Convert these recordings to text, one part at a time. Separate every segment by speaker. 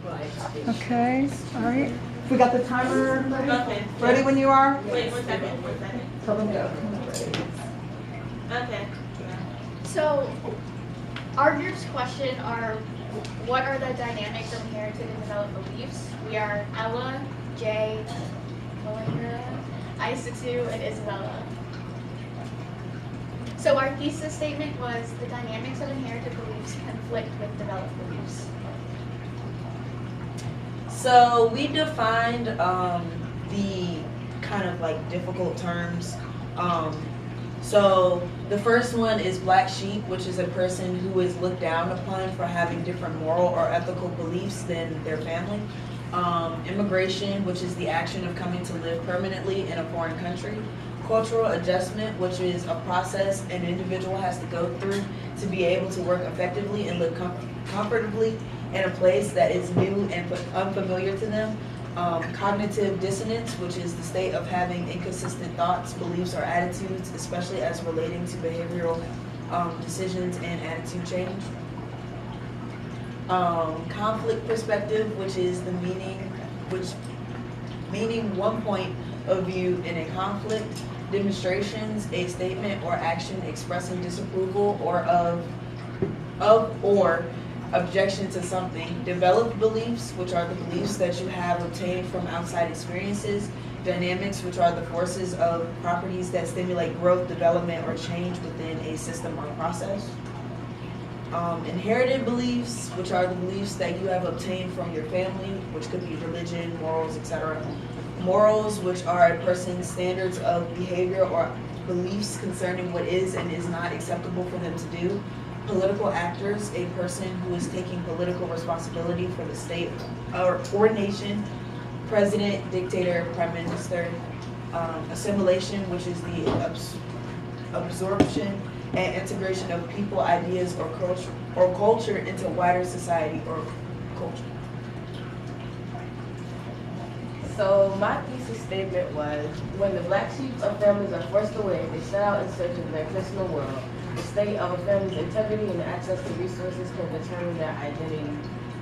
Speaker 1: Okay, all right. We got the timer ready?
Speaker 2: Okay.
Speaker 1: Ready when you are?
Speaker 2: Wait, 1 second, 1 second.
Speaker 1: Tell them go.
Speaker 2: Okay.
Speaker 3: So, our group's question are, what are the dynamics of inherited and developed beliefs? We are Ella, Jay, Melena, Aissatou, and Isabella. So our thesis statement was the dynamics of inherited beliefs conflict with developed beliefs.
Speaker 4: So we defined the kind of like difficult terms. So the first one is black sheep, which is a person who is looked down upon for having different moral or ethical beliefs than their family. Immigration, which is the action of coming to live permanently in a foreign country. Cultural adjustment, which is a process an individual has to go through to be able to work effectively and live comfortably in a place that is new and unfamiliar to them. Cognitive dissonance, which is the state of having inconsistent thoughts, beliefs, or attitudes, especially as relating to behavioral decisions and attitude change. Conflict perspective, which is the meaning one point of view in a conflict. Demonstrations, a statement or action expressing disapproval or or objection to something. Developed beliefs, which are the beliefs that you have obtained from outside experiences. Dynamics, which are the forces of properties that stimulate growth, development, or change within a system or process. Inherited beliefs, which are the beliefs that you have obtained from your family, which could be religion, morals, etc. Morals, which are a person's standards of behavior or beliefs concerning what is and is not acceptable for them to do. Political actors, a person who is taking political responsibility for the state or nation. President, dictator, prime minister. Assimilation, which is the absorption and integration of people, ideas, or culture into wider society or culture.
Speaker 5: So my thesis statement was, when the black sheep of families are forced away, they set out in search of their personal world. The state of a family's integrity and access to resources can determine their identity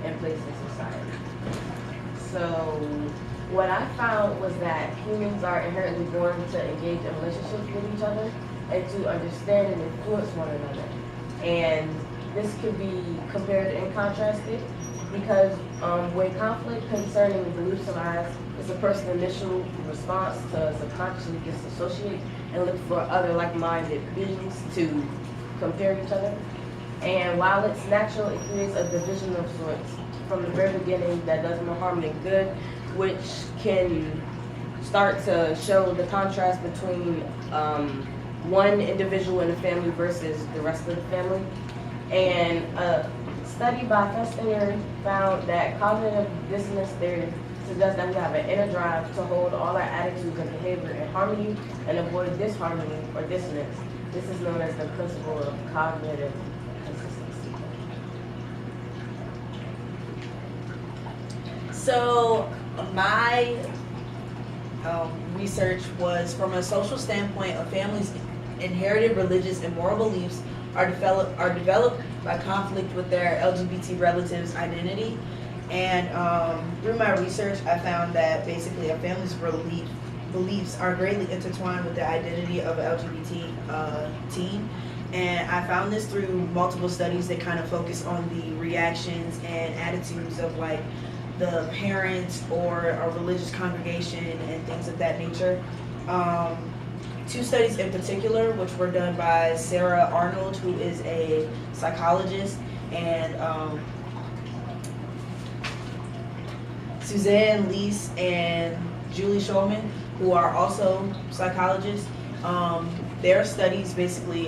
Speaker 5: and place in society. So what I found was that humans are inherently born to engage in relationships with each other and to understand and influence one another. And this could be compared and contrasted because when conflict concerning beliefs arise, it's a person's initial response to subconsciously disassociate and look for other like-minded beings to compare each other. And while it's natural, it creates a division of sorts from the very beginning that does more harm than good, which can start to show the contrast between one individual in the family versus the rest of the family. And a study by Festinger found that cognitive dissonance theory suggests that we have an inner drive to hold all our attitudes and behavior in harmony and avoid disharmony or dissonance. This is known as the principle of cognitive consistency.
Speaker 4: So my research was from a social standpoint of families' inherited religious and moral beliefs are developed by conflict with their LGBT relatives' identity. And through my research, I found that basically a family's beliefs are greatly intertwined with the identity of an LGBT teen. And I found this through multiple studies that kind of focus on the reactions and attitudes of like the parents or a religious congregation and things of that nature. Two studies in particular, which were done by Sarah Arnold, who is a psychologist, and Suzanne Lease and Julie Shulman, who are also psychologists. Their studies basically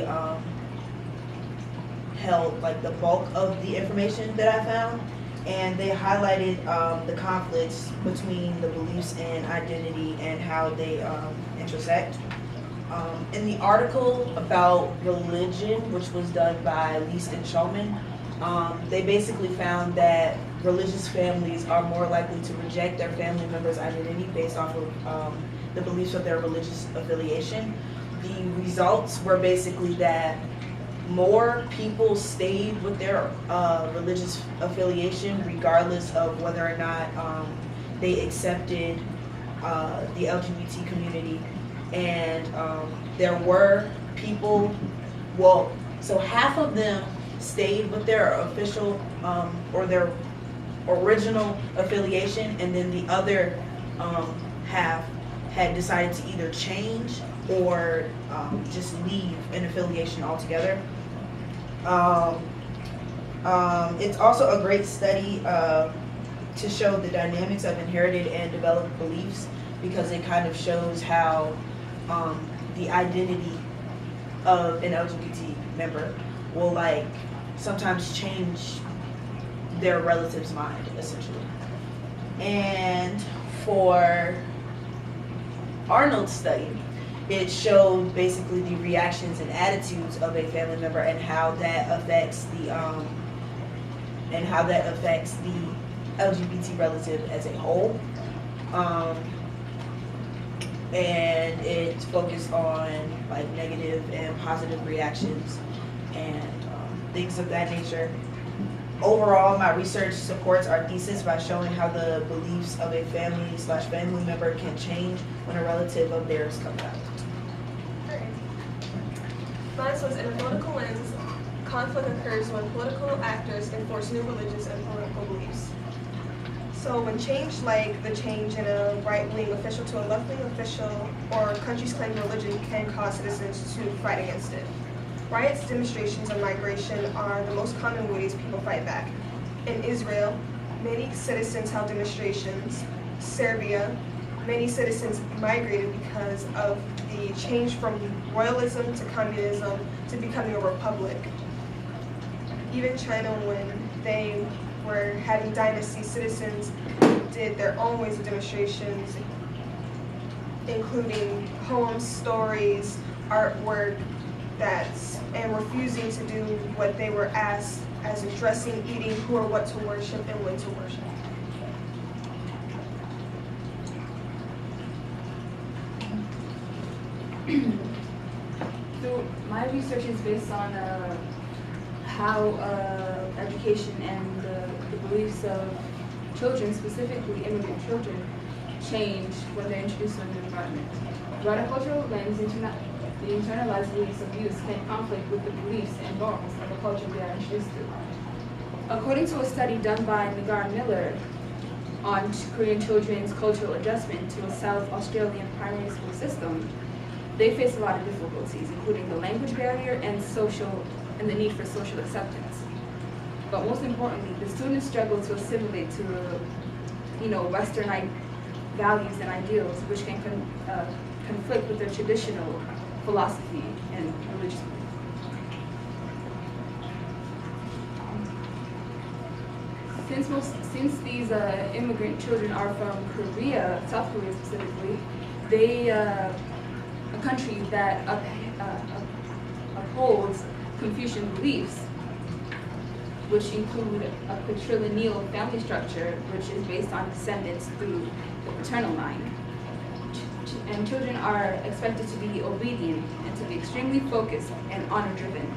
Speaker 4: held like the bulk of the information that I found, and they highlighted the conflicts between the beliefs and identity and how they intersect. In the article about religion, which was done by Lease and Shulman, they basically found that religious families are more likely to reject their family members' identity based off of the beliefs of their religious affiliation. The results were basically that more people stayed with their religious affiliation regardless of whether or not they accepted the LGBT community. And there were people, well, so half of them stayed with their official or their original affiliation, and then the other half had decided to either change or just leave an affiliation altogether. It's also a great study to show the dynamics of inherited and developed beliefs, because it kind of shows how the identity of an LGBT member will like sometimes change their relative's mind, essentially. And for Arnold's study, it showed basically the reactions and attitudes of a family member and how that affects the LGBT relative as a whole. And it's focused on like negative and positive reactions and things of that nature. Overall, my research supports our thesis by showing how the beliefs of a family/family member can change when a relative of theirs comes out.
Speaker 2: Mine was, in a political lens, conflict occurs when political actors enforce new religious and political beliefs. So when change, like the change in a right-wing official to a left-wing official, or countries claiming religion, can cause citizens to fight against it. Riots, demonstrations, and migration are the most common ways people fight back. In Israel, many citizens held demonstrations. Serbia, many citizens migrated because of the change from royalism to communism to becoming a republic. Even China, when they were having dynasty, citizens did their own ways of demonstrations, including poems, stories, artwork, and refusing to do what they were asked, as in dressing, eating, who or what to worship, and when to worship.
Speaker 6: So my research is based on how education and the beliefs of children, specifically immigrant children, change when they're introduced to a new environment. Throughout a cultural lens, the internalized beliefs of youth can conflict with the beliefs and norms of the culture they are introduced to. According to a study done by Nagar Miller on Korean children's cultural adjustment to a South Australian primary school system, they face a lot of difficulties, including the language barrier and the need for social acceptance. But most importantly, the students struggle to assimilate to, Western values and ideals, which can conflict with their traditional philosophy and religious beliefs. Since these immigrant children are from Korea, South Korea specifically, they a country that upholds Confucian beliefs, which include a patrilineal family structure, which is based on descendants through the paternal line. And children are expected to be obedient and to be extremely focused and honor-driven.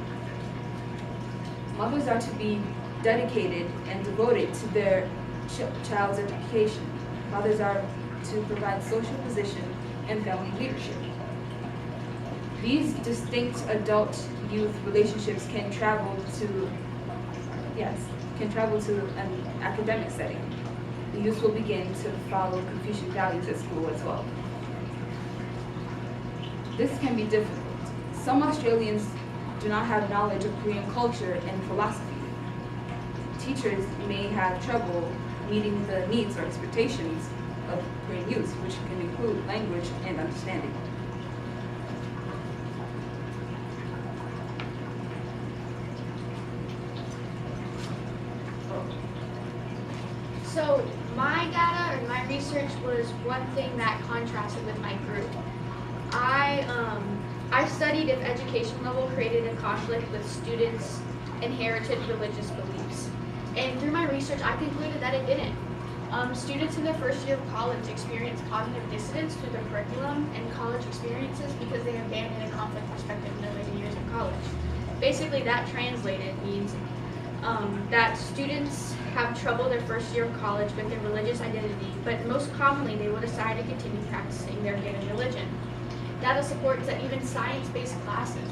Speaker 6: Mothers are to be dedicated and devoted to their child's education. Fathers are to provide social position and family leadership. These distinct adult-youth relationships can travel to an academic setting. The youth will begin to follow Confucian values at school as well. This can be difficult. Some Australians do not have knowledge of Korean culture and philosophy. Teachers may have trouble meeting the needs or expectations of Korean youth, which can include language and understanding.
Speaker 3: So my data or my research was one thing that contrasted with my group. I studied if education level created a conflict with students' inherited religious beliefs. And through my research, I concluded that it didn't. Students in their first year of college experience cognitive dissonance through the curriculum and college experiences because they abandoned a conflict perspective in their later years of college. Basically, that translated means that students have trouble their first year of college with their religious identity, but most commonly they will decide to continue practicing their given religion. Data supports that even science-based classes,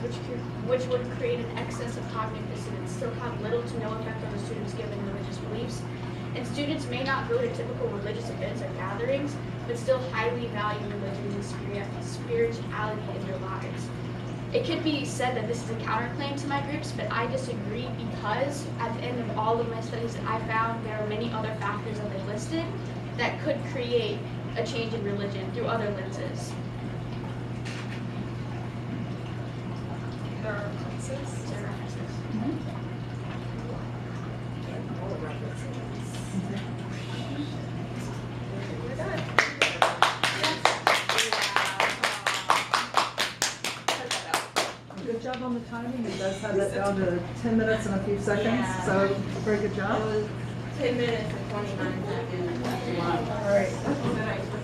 Speaker 3: which would create an excess of cognitive dissonance, still have little to no effect on the students' given religious beliefs. And students may not go to typical religious events or gatherings, but still highly value religion and spirituality in their lives. It could be said that this is a counterclaim to my groups, but I disagree because at the end of all of my studies that I found, there are many other factors that they listed that could create a change in religion through other lenses.
Speaker 2: There are references.
Speaker 3: There are references.
Speaker 2: We're done.
Speaker 1: Good job on the timing. You guys had that down to 10 minutes and a few seconds,
Speaker 5: Yeah.
Speaker 1: so very good job.
Speaker 5: It was 10 minutes and 29 seconds.
Speaker 1: All right.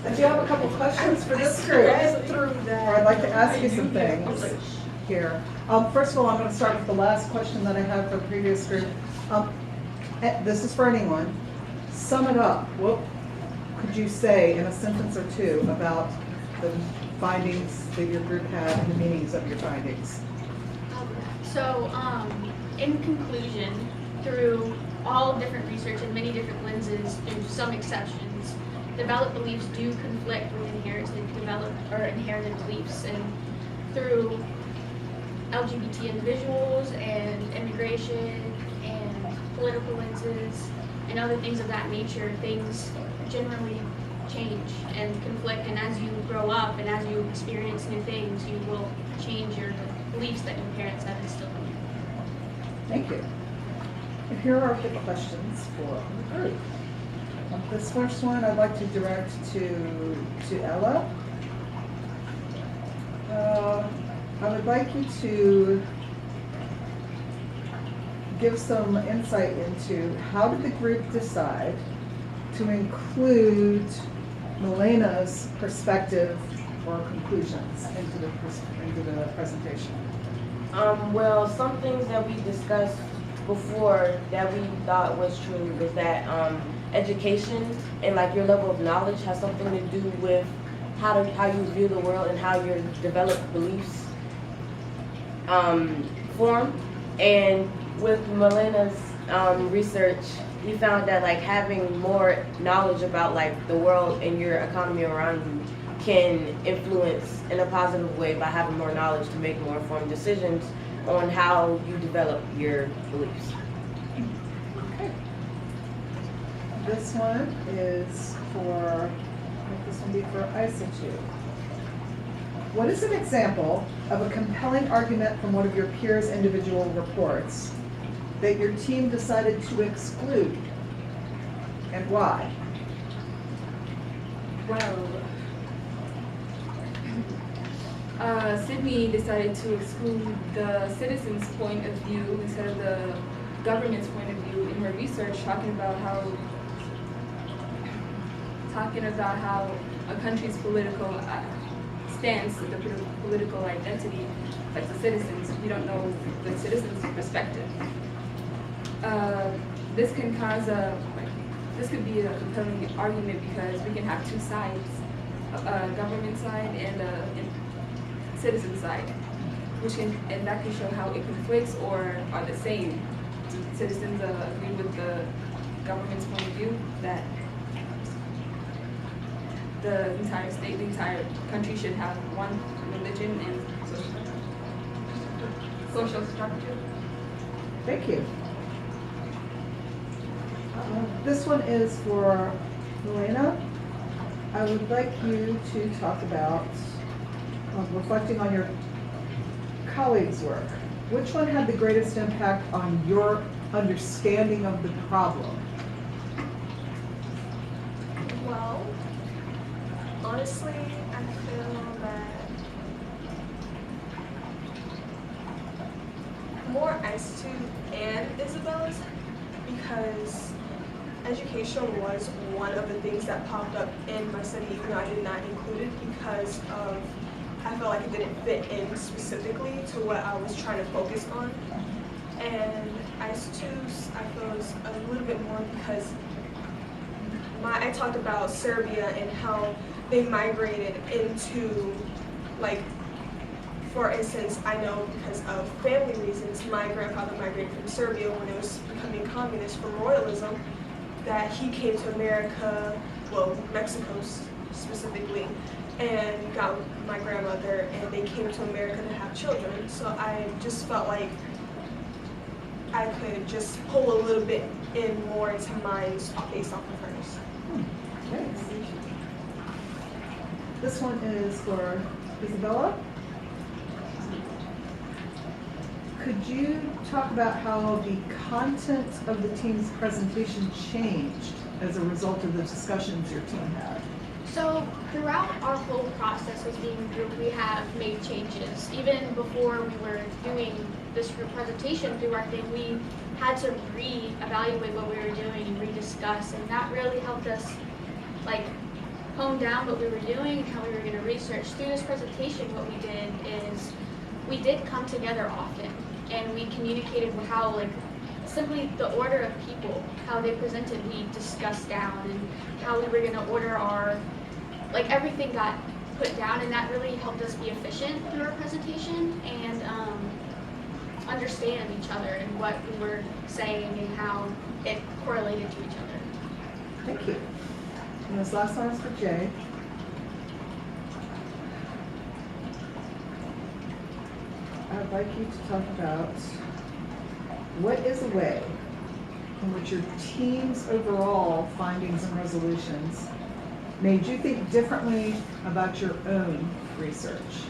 Speaker 1: I do have a couple questions for this group, or I'd like to ask you some things here. First of all, I'm going to start with the last question that I had for the previous group. This is for anyone. Sum it up. What could you say in a sentence or two about the findings that your group had and the meanings of your findings?
Speaker 3: So, in conclusion, through all different research and many different lenses, through some exceptions, developed beliefs do conflict with inherited beliefs, and through LGBT individuals and immigration and political lenses and other things of that nature, things generally change and conflict, and as you grow up and as you experience new things, you will change your beliefs that your parents have instilled in you.
Speaker 1: Thank you. And here are the questions for the group. This first one I'd like to direct to Ella. I would like you to give some insight into how did the group decide to include Melena's perspective or conclusions into the presentation.
Speaker 5: Well, some things that we discussed before that we thought was true was that education and like your level of knowledge has something to do with how you view the world and how your developed beliefs form. And with Melena's research, we found that like having more knowledge about like the world and your economy around you can influence in a positive way by having more knowledge to make more informed decisions on how you develop your beliefs.
Speaker 1: Okay. This one is for, this one be for Aissatou. What is an example of a compelling argument from one of your peers' individual reports that your team decided to exclude, and why?
Speaker 6: Well, Sydney decided to exclude the citizens' point of view instead of the government's point of view in her research, talking about how a country's political stance, the political identity affects the citizens. We don't know the citizens' perspective. This could be a compelling argument because we can have two sides, a government side and a citizen side, and that can show how it conflicts or are the same. Citizens agree with the government's point of view that the entire state, the entire country should have one religion and social structure.
Speaker 1: Thank you. This one is for Melena. I would like you to talk about reflecting on your colleagues' work. Which one had the greatest impact on your understanding of the problem?
Speaker 2: Well, honestly, I feel that more Aissatou and Isabella's, because education was one of the things that popped up in my study, even though I did not include it because of I felt like it didn't fit in specifically to what I was trying to focus on. And Aissatou, I feel is a little bit more because I talked about Serbia and how they migrated into, like, for instance, I know because of family reasons, my grandfather migrated from Serbia when it was becoming communist from royalism, that he came to America, well, Mexico specifically, and got my grandmother, and they came to America to have children. So I just felt like I could just pull a little bit in more into mine based off of hers.
Speaker 1: Thanks. This one is for Isabella. Could you talk about how the content of the team's presentation changed as a result of the discussions your team had?
Speaker 3: So throughout our whole process as being a group, we have made changes. Even before we were doing this group presentation through our thing, we had to re-evaluate what we were doing and rediscuss, and that really helped us like hone down what we were doing and how we were going to research. Through this presentation, what we did is we did come together often, and we communicated how, like, simply the order of people, how they presented, we discussed down, and how we were going to order our, like, everything got put down, and that really helped us be efficient through our presentation and understand each other and what we were saying and how it correlated to each other.
Speaker 1: Thank you. And this last one is for Jay. I'd like you to talk about what is a way in which your team's overall findings and resolutions made you think differently about your own research,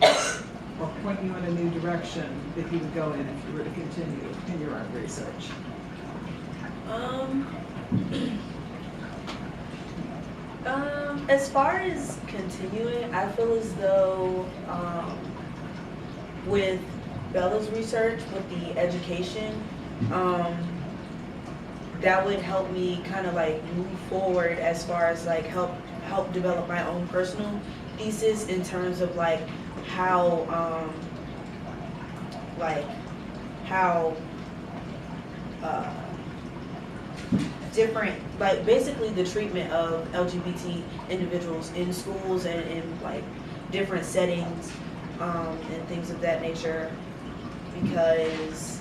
Speaker 1: or point you in a new direction that you would go in if you were to continue in your own research.
Speaker 4: As far as continuing, I feel as though with Bella's research, with the education, that would help me kind of like move forward as far as like help develop my own personal thesis in terms of like how different, like basically the treatment of LGBT individuals in schools and in like different settings and things of that nature, because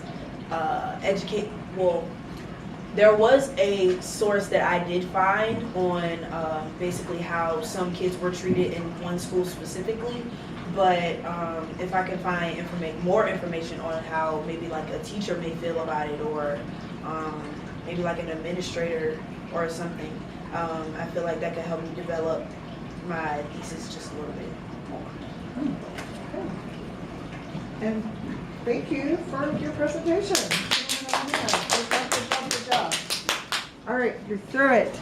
Speaker 4: there was a source that I did find on basically how some kids were treated in one school specifically, but if I can find more information on how maybe like a teacher may feel about it, or maybe like an administrator or something, I feel like that could help me develop my thesis just a little bit more.
Speaker 1: And thank you for your presentation. Good job. All right, you're through it.